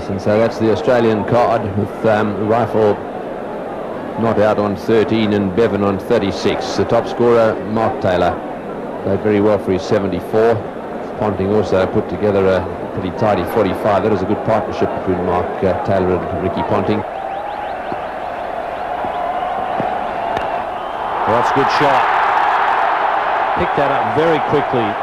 And so that's the Australian card with Rifle not out on 13 and Bevan on 36. The top scorer, Mark Taylor, played very well for his 74. Ponting also put together a pretty tidy 45. That was a good partnership between Mark Taylor and Ricky Ponting. Well, that's a good shot. Picked that up very quickly.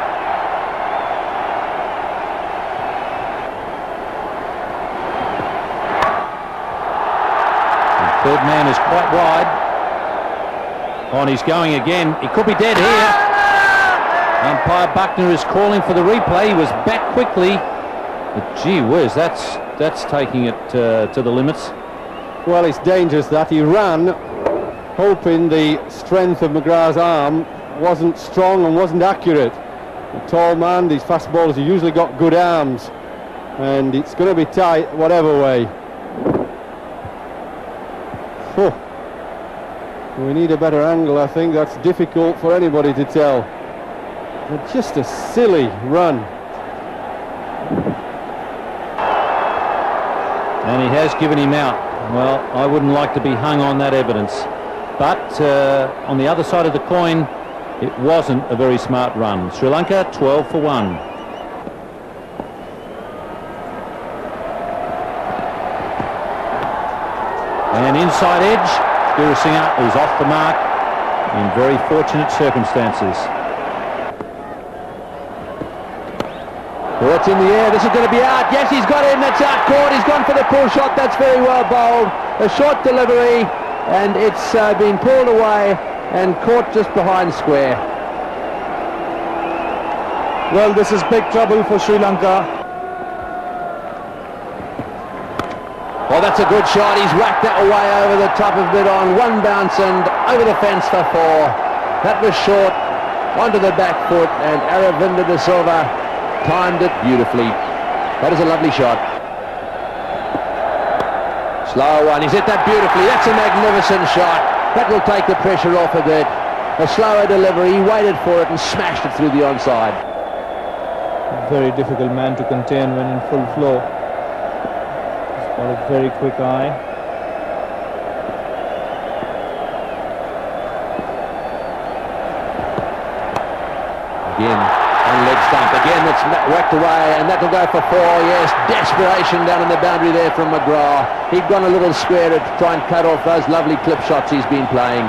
Third man is quite wide. On, he's going again. He could be dead here. Umpire Buckner is calling for the replay. He was back quickly. But gee whiz, that's taking it to the limits. Well, it's dangerous that he ran, hoping the strength of McGrath's arm wasn't strong and wasn't accurate. A tall man, these fast bowlers have usually got good arms, and it's going to be tight whatever way. Oh, we need a better angle. I think that's difficult for anybody to tell. But just a silly run. And he has given him out. Well, I wouldn't like to be hung on that evidence. But on the other side of the coin, it wasn't a very smart run. Sri Lanka 12 for 1. And inside edge, Gurusingha is off the mark in very fortunate circumstances. Well, it's in the air. This is going to be out. Yes, he's got him. That's out. Caught. He's gone for the pull shot. That's very well bowled. A short delivery, and it's been pulled away and caught just behind square. Well, this is big trouble for Sri Lanka. Well, that's a good shot. He's whacked that away over the top of mid-on. One bounce and over the fence for 4. That was short, onto the back foot, and Aravinda De Silva timed it beautifully. That is a lovely shot. Slow one. He's hit that beautifully. That's a magnificent shot. That will take the pressure off a bit. A slower delivery. He waited for it and smashed it through the onside. Very difficult man to contain when in full flow. Got a very quick eye. Again, on leg stump. Again, that's whacked away, and that will go for 4. Yes, desperation down in the boundary there from McGrath. He'd gone a little square to try and cut off those lovely clip shots he's been playing.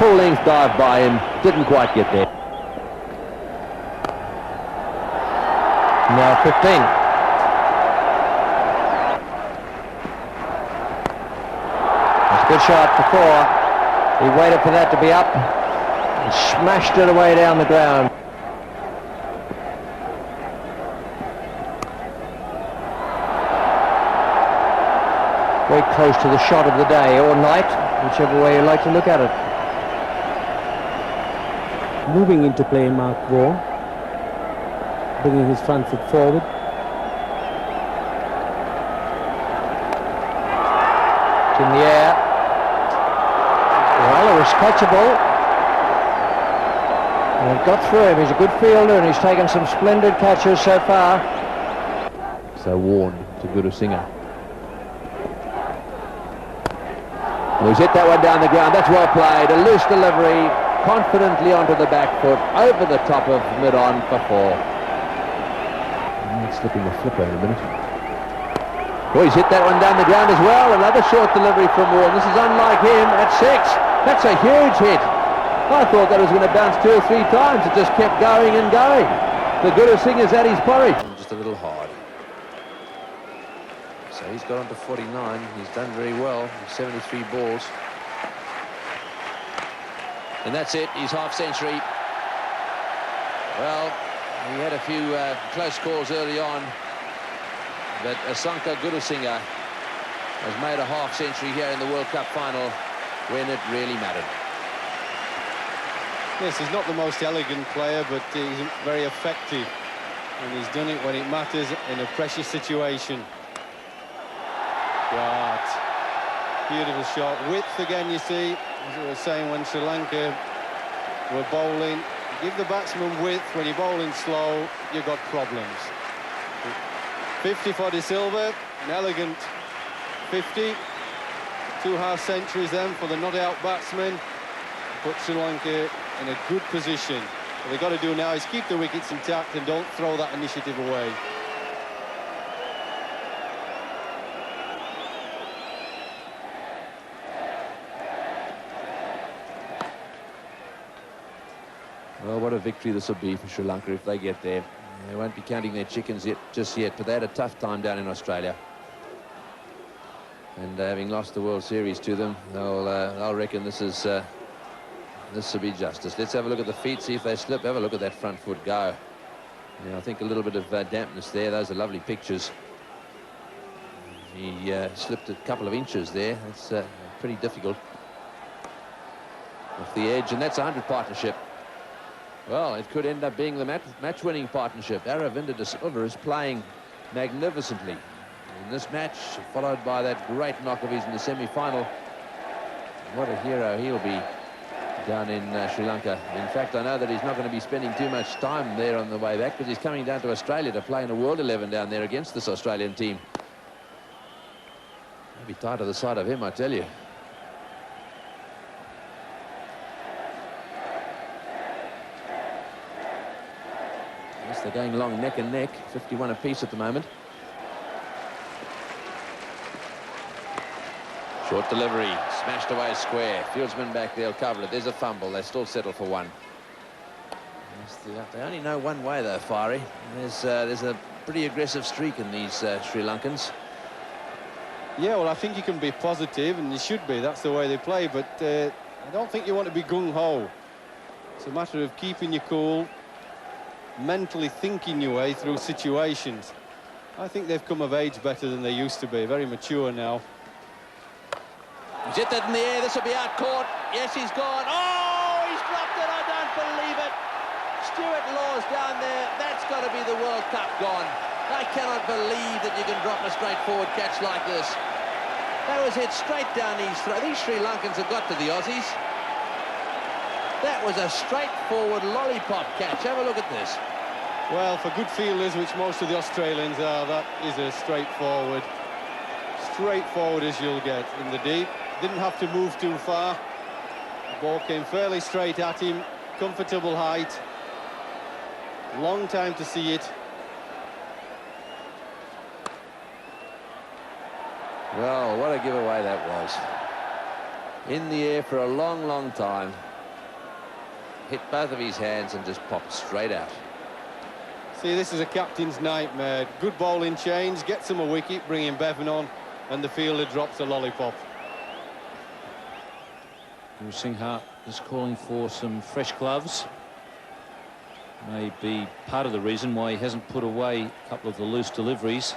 Full length dive by him. Didn't quite get there. Now 15. Good shot for 4. He waited for that to be up and smashed it away down the ground. Very close to the shot of the day or night, whichever way you like to look at it. Moving into play, Mark Vaughan, bringing his front foot forward. It's in the air. Well, it was catchable. And it got through him. He's a good fielder and he's taken some splendid catches so far. So Warren to Gurusingha. Well, he's hit that one down the ground. That's well played. A loose delivery, confidently onto the back foot, over the top of mid-on for 4. He's slipping the flipper in a minute. Oh, he's hit that one down the ground as well. Another short delivery from Warren. This is unlike him at 6. That's a huge hit. I thought that was going to bounce 2 or 3 times. It just kept going and going. The Gurusingha's at his porridge. Just a little hard. So he's got on to 49. He's done very well. 73 balls. And that's it. His half century. Well, he had a few close calls early on. But Asanka Gurusingha has made a half century here in the World Cup final when it really mattered. Yes, he's not the most elegant player, but he's very effective. And he's done it when it matters in a pressure situation. Right. Beautiful shot. Width again, you see. As we were saying when Sri Lanka were bowling, give the batsman width. When you're bowling slow, you've got problems. 50 for De Silva, An elegant 50. 2 half centuries then for the not-out batsmen. Put Sri Lanka in a good position. What they've got to do now is keep the wickets intact and don't throw that initiative away. Well, what a victory this will be for Sri Lanka if they get there. They won't be counting their chickens just yet, but they had a tough time down in Australia. And having lost the World Series to them, they'll reckon this will be justice. Let's have a look at the feet, see if they slip. Have a look at that front foot go. Yeah, I think a little bit of dampness there. Those are lovely pictures. He slipped a couple of inches there. That's pretty difficult. Off the edge, and that's a 100 partnership. Well, it could end up being the match-winning partnership. Aravinda De Silva is playing magnificently in this match, followed by that great knock of his in the semi-final. What a hero he'll be down in Sri Lanka. In fact, I know that he's not going to be spending too much time there on the way back, because he's coming down to Australia to play in a World 11 down there against this Australian team. I'll be tired of the sight of him, I tell you. They're going long neck and neck, 51 apiece at the moment. Short delivery, smashed away square. Fieldsman back there will cover it. There's a fumble. They still settle for one. They only know one way though, Fiery. There's a pretty aggressive streak in these Sri Lankans. Yeah, well, I think you can be positive, and you should be. That's the way they play, but I don't think you want to be gung-ho. It's a matter of keeping your cool, mentally thinking your way through situations. I think they've come of age better than they used to be. Very mature now. He's hit that in the air. This will be out caught. Yes, he's gone. Oh, he's dropped it. I don't believe it. Stuart Law's down there. That's got to be the World Cup gone. I cannot believe that you can drop a straightforward catch like this. That was hit straight down his throat. These Sri Lankans have got to the Aussies. That was a straightforward lollipop catch. Have a look at this. Well, for good fielders, which most of the Australians are, that is as straightforward as you'll get in the deep. Didn't have to move too far. The ball came fairly straight at him. Comfortable height. Long time to see it. Well, what a giveaway that was. In the air for a long, long time. Hit both of his hands and just popped straight out. See, this is a captain's nightmare. Good bowling change, gets him a wicket, bringing Bevan on, and the fielder drops a lollipop. Singha is calling for some fresh gloves. May be part of the reason why he hasn't put away a couple of the loose deliveries.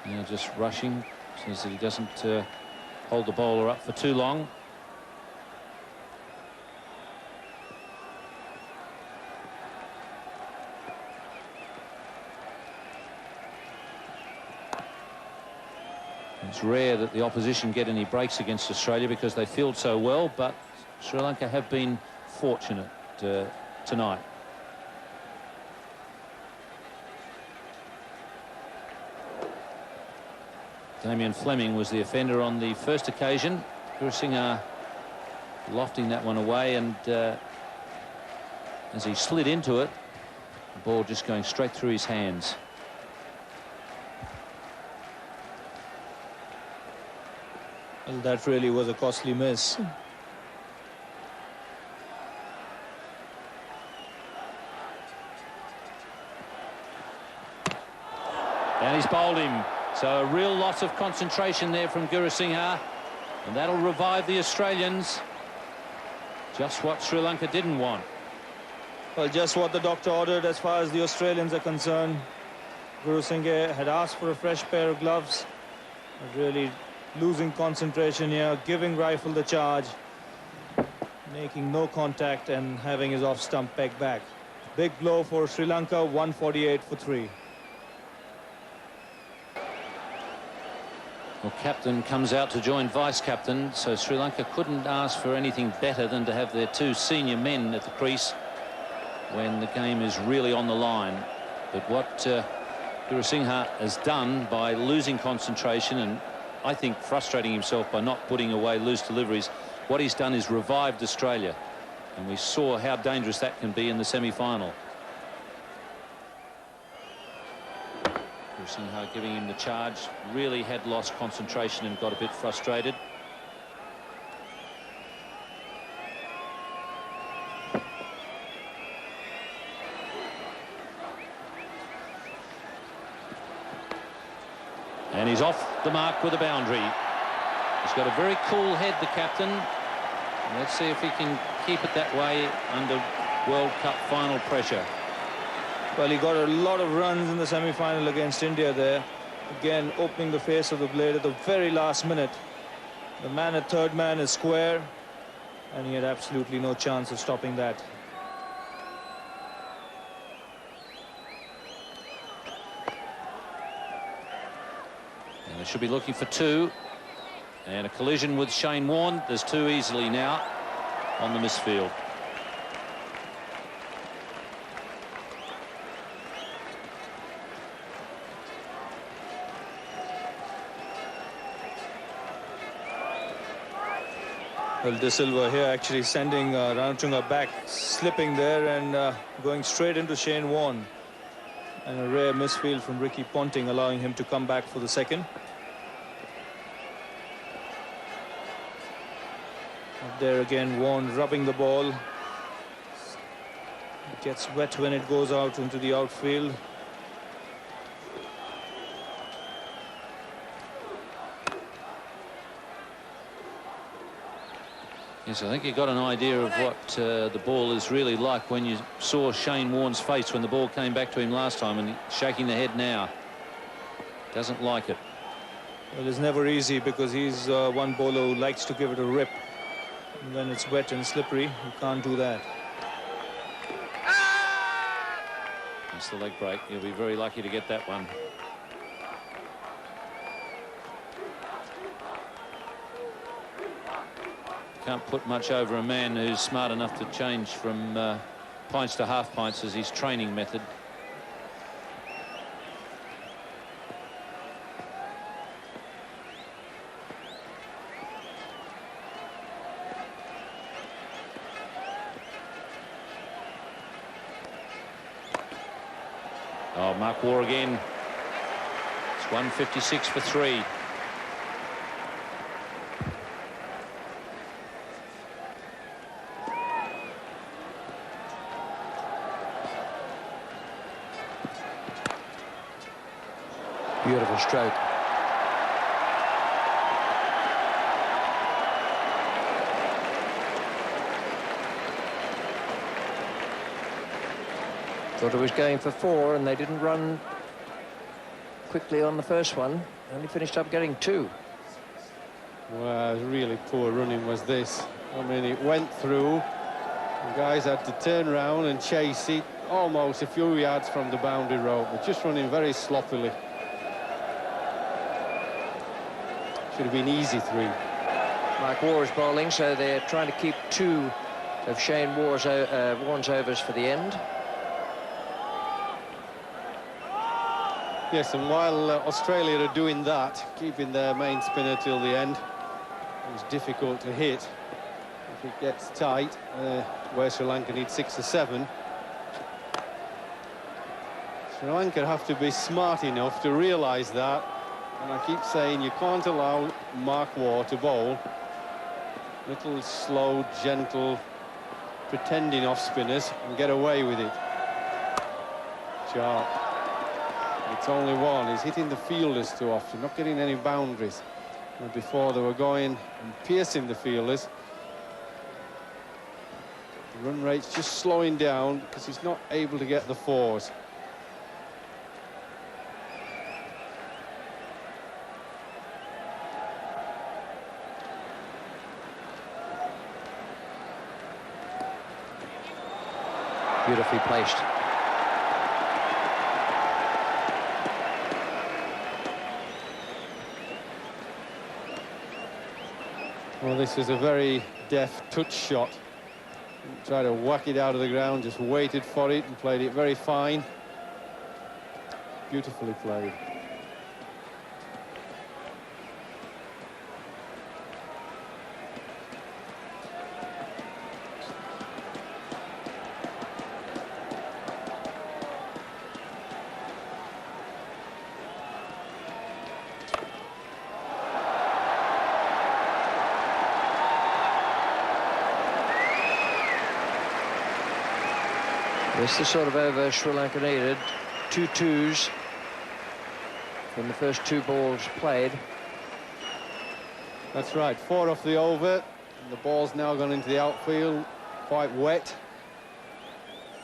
Now just rushing, says that he doesn't hold the bowler up for too long. It's rare that the opposition get any breaks against Australia because they field so well, but Sri Lanka have been fortunate tonight. Damien Fleming was the offender on the first occasion. Gurusingha lofting that one away, and as he slid into it, the ball just going straight through his hands. Well, that really was a costly miss. And he's bowled him. So a real loss of concentration there from Gurusingha, and that'll revive the Australians. Just what Sri Lanka didn't want. Well, just what the doctor ordered as far as the Australians are concerned. Gurusingha had asked for a fresh pair of gloves. Really losing concentration here, giving rifle the charge, making no contact and having his off-stump pegged back. Big blow for Sri Lanka, 148 for 3. Well, captain comes out to join vice-captain, so Sri Lanka couldn't ask for anything better than to have their two senior men at the crease when the game is really on the line. But what Gurusinghe has done by losing concentration and I think frustrating himself by not putting away loose deliveries, what he's done is revived Australia, and we saw how dangerous that can be in the semi-final. Gurusinghe giving him the charge, really had lost concentration and got a bit frustrated. And he's off the mark with a boundary. He's got a very cool head, the captain. Let's see if he can keep it that way under World Cup final pressure. Well, he got a lot of runs in the semi-final against India there. Again, opening the face of the blade at the very last minute. The man at third man is square, and he had absolutely no chance of stopping that. And they should be looking for two. And a collision with Shane Warne. There's two easily now on the misfield. Well, De Silva here actually sending Ranachunga back, slipping there and going straight into Shane Warne. And a rare misfield from Ricky Ponting, allowing him to come back for the second. There again, Warne rubbing the ball. It gets wet when it goes out into the outfield. Yes, I think you got an idea of what the ball is really like when you saw Shane Warne's face when the ball came back to him last time, and shaking the head now. Doesn't like it. Well, it's never easy because he's one bowler who likes to give it a rip. And when it's wet and slippery, you can't do that. That's the leg break. He'll be very lucky to get that one. Can't put much over a man who's smart enough to change from pints to half pints as his training method. Oh, Mark Waugh again. It's 156 for 3. Beautiful stroke. Thought it was going for 4 and they didn't run quickly on the first one. Only finished up getting 2. Well, really poor running was this. I mean, it went through. The guys had to turn around and chase it almost a few yards from the boundary rope. They're just running very sloppily. Should have been easy 3. Mark Waugh is bowling, so they're trying to keep 2 of Shane Warne's overs for the end. Yes, and while Australia are doing that, keeping their main spinner till the end, it was difficult to hit. If it gets tight, where Sri Lanka needs 6 or 7, Sri Lanka have to be smart enough to realise that. And I keep saying you can't allow Mark Waugh to bowl little slow, gentle, pretending off spinners and get away with it. Sharp. It's only 1. He's hitting the fielders too often, not getting any boundaries. And before they were going and piercing the fielders. The run rate's just slowing down because he's not able to get the 4s. Beautifully placed. Well, this was a very deft touch shot. Tried to whack it out of the ground, just waited for it and played it very fine. Beautifully played. It's the sort of over Sri Lanka needed. 2 twos from the first 2 balls played. That's right, 4 off the over, and the ball's now gone into the outfield, quite wet.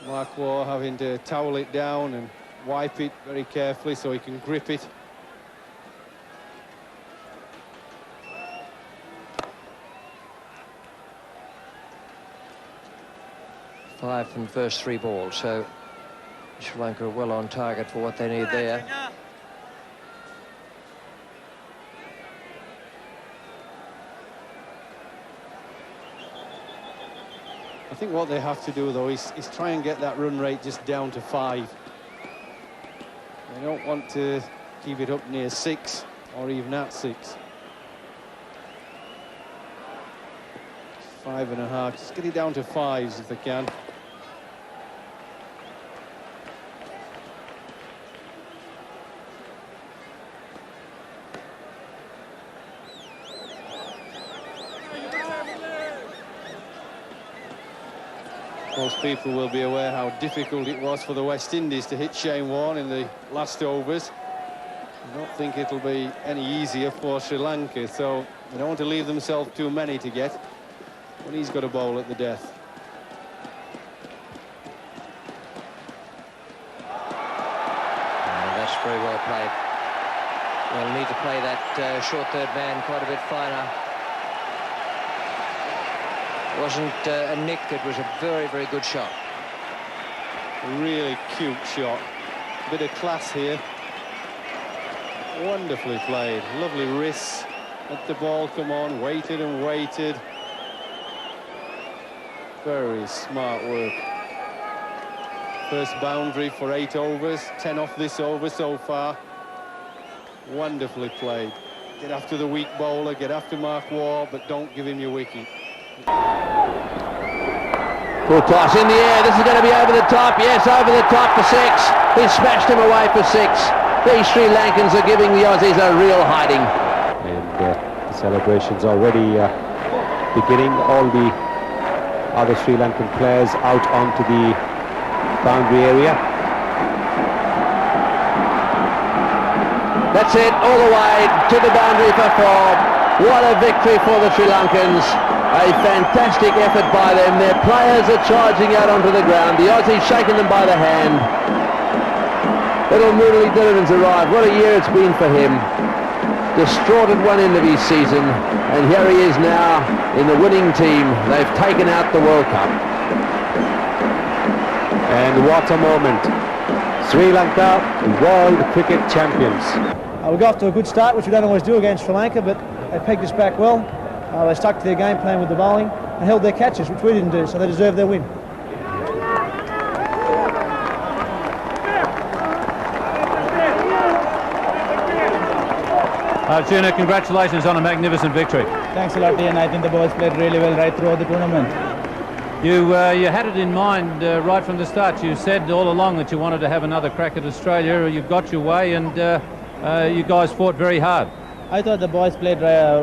Mark Waugh having to towel it down and wipe it very carefully so he can grip it. Five from the first 3 balls, so Sri Lanka are well on target for what they need there. I think what they have to do, though, is try and get that run rate just down to 5. They don't want to keep it up near 6 or even at 6. 5.5, just get it down to 5s if they can. Most people will be aware how difficult it was for the West Indies to hit Shane Warne in the last overs. I don't think it'll be any easier for Sri Lanka, so they don't want to leave themselves too many to get. But he's got a bowl at the death. That's very well played. They'll need to play that short third man quite a bit finer. It wasn't a nick, it was a very, very good shot. Really cute shot. Bit of class here. Wonderfully played. Lovely wrists. Let the ball come on. Waited and waited. Very smart work. First boundary for 8 overs. 10 off this over so far. Wonderfully played. Get after the weak bowler. Get after Mark Waugh, but don't give him your wicket. Full toss in the air. This is going to be over the top. Yes, over the top for 6. He smashed him away for 6. These Sri Lankans are giving the Aussies a real hiding. And the celebrations already beginning. All the other Sri Lankan players out onto the boundary area. That's it, all the way to the boundary for 4. What a victory for the Sri Lankans. A fantastic effort by them. Their players are charging out onto the ground. The Aussies shaking them by the hand. Little Murali Dhillon's arrived. What a year it's been for him. Distraught at one end of his season, and here he is now in the winning team. They've taken out the World Cup. And what a moment. Sri Lanka, world cricket champions. We got off to a good start, which we don't always do against Sri Lanka, but they pegged us back well. They stuck to their game plan with the bowling and held their catches, which we didn't do, so they deserve their win. Arjuna, congratulations on a magnificent victory. Thanks a lot, Ian. I think the boys played really well right throughout the tournament. You had it in mind right from the start. You said all along that you wanted to have another crack at Australia. You got your way, and you guys fought very hard. I thought the boys played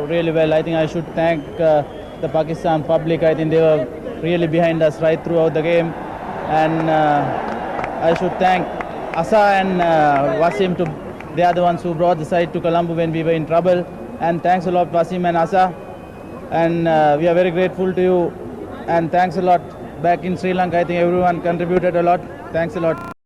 really well. I think I should thank the Pakistan public. I think they were really behind us right throughout the game. And I should thank Asa and Wasim. They are the ones who brought the side to Colombo when we were in trouble. And thanks a lot, Wasim and Asa. And we are very grateful to you. And thanks a lot. Back in Sri Lanka, I think everyone contributed a lot. Thanks a lot.